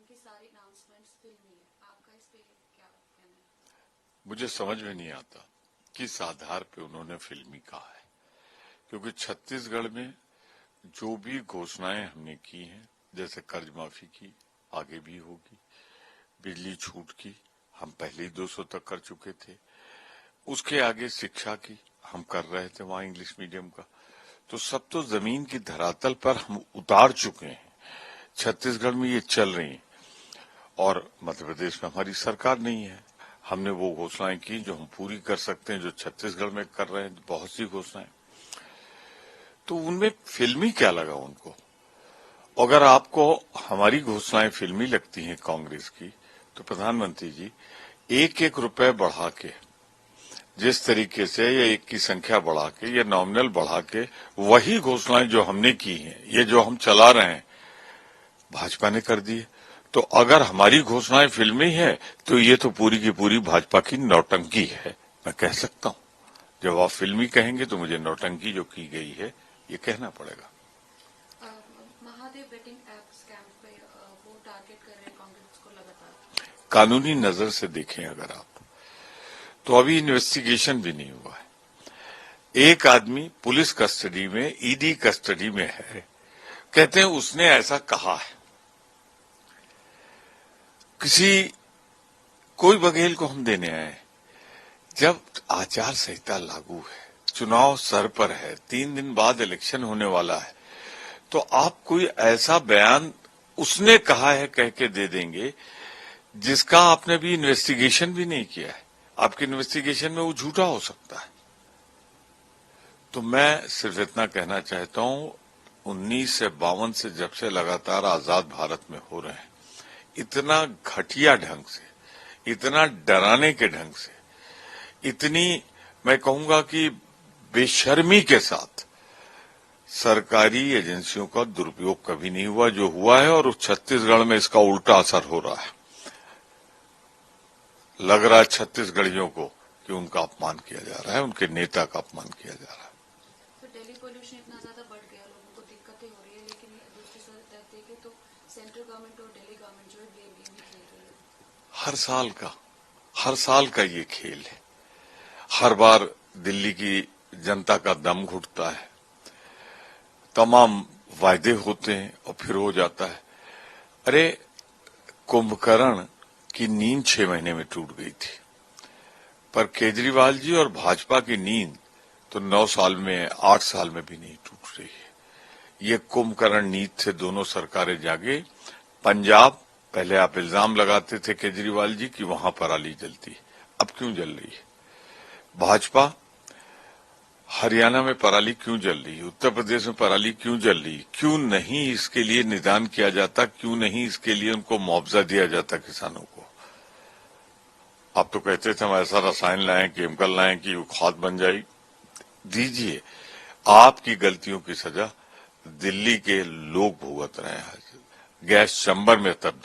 की सारी अनाउंसमेंट्स फिल्मी है, आपका इस पे क्या कहना है? मुझे समझ में नहीं आता किस आधार पे उन्होंने फिल्मी कहा है, क्योंकि छत्तीसगढ़ में जो भी घोषणाएं हमने की हैं, जैसे कर्ज माफी की, आगे भी होगी, बिजली छूट की हम पहले ही 200 तक कर चुके थे, उसके आगे शिक्षा की हम कर रहे थे वहां इंग्लिश मीडियम का, तो सब तो जमीन की धरातल पर हम उतार चुके हैं। छत्तीसगढ़ में ये चल रही है और मध्य प्रदेश में हमारी सरकार नहीं है। हमने वो घोषणाएं की जो हम पूरी कर सकते हैं, जो छत्तीसगढ़ में कर रहे हैं बहुत सी घोषणाएं, तो उनमें फिल्मी क्या लगा उनको? अगर आपको हमारी घोषणाएं फिल्मी लगती हैं कांग्रेस की, तो प्रधानमंत्री जी एक एक रुपए बढ़ा के, जिस तरीके से या एक की संख्या बढ़ा के या नॉमिनल बढ़ा के वही घोषणाएं जो हमने की हैं, ये जो हम चला रहे हैं, भाजपा ने कर दी है। तो अगर हमारी घोषणाएं फिल्मी है तो ये तो पूरी की पूरी भाजपा की नौटंकी है, मैं कह सकता हूं। जब आप फिल्मी कहेंगे तो मुझे नौटंकी जो की गई है ये कहना पड़ेगा। महादेव बेटिंग ऐप स्कैम पे वो टारगेट कर रहे हैं कांग्रेस को लगातार। कानूनी नजर से देखें अगर आप, तो अभी इन्वेस्टिगेशन भी नहीं हुआ है। एक आदमी पुलिस कस्टडी में, ईडी कस्टडी में है, कहते हैं उसने ऐसा कहा है। कोई बघेल को हम देने आए, जब आचार संहिता लागू है, चुनाव सर पर है, 3 दिन बाद इलेक्शन होने वाला है, तो आप कोई ऐसा बयान उसने कहा है कह के दे देंगे जिसका आपने भी इन्वेस्टिगेशन भी नहीं किया है। आपके इन्वेस्टिगेशन में वो झूठा हो सकता है। तो मैं सिर्फ इतना कहना चाहता हूं, 1952 से जब से लगातार आजाद भारत में हो रहे हैं, इतना घटिया ढंग से, इतना डराने के ढंग से, इतनी मैं कहूंगा कि बेशर्मी के साथ सरकारी एजेंसियों का दुरुपयोग कभी नहीं हुआ जो हुआ है, और छत्तीसगढ़ में इसका उल्टा असर हो रहा है। लग रहा है छत्तीसगढ़ियों को कि उनका अपमान किया जा रहा है, उनके नेता का अपमान किया जा रहा है। तो दिल्ली पोल्यूशन इतना ज्यादा बढ़ गया, लोगों को दिक्कतें हो रही है, लेकिन दूसरी तरफ देखें तो सेंट्रल गवर्नमेंट और दिल्ली गवर्नमेंट जो है ब्लेम गेम भी खेल रही है। हर साल का ये खेल है। हर बार दिल्ली की जनता का दम घुटता है, तमाम वायदे होते हैं और फिर हो जाता है। अरे, कुंभकर्ण की नींद 6 महीने में टूट गई थी, पर केजरीवाल जी और भाजपा की नींद तो 9 साल में, 8 साल में भी नहीं टूट रही है। ये कुंभकर्ण नींद से दोनों सरकारें जागे। पंजाब, पहले आप इल्जाम लगाते थे केजरीवाल जी कि वहां पराली जलती है, अब क्यों जल रही है? भाजपा हरियाणा में पराली क्यों जल रही है? उत्तर प्रदेश में पराली क्यों जल रही है? क्यों नहीं इसके लिए निदान किया जाता? क्यों नहीं इसके लिए उनको मुआवजा दिया जाता किसानों को? आप तो कहते थे हम ऐसा रसायन लाएं, केमिकल लाएं कि वो खाद बन जाएगी। दीजिए, आपकी गलतियों की सजा दिल्ली के लोग भुगत रहे हैं। गैस चैम्बर में तब्दील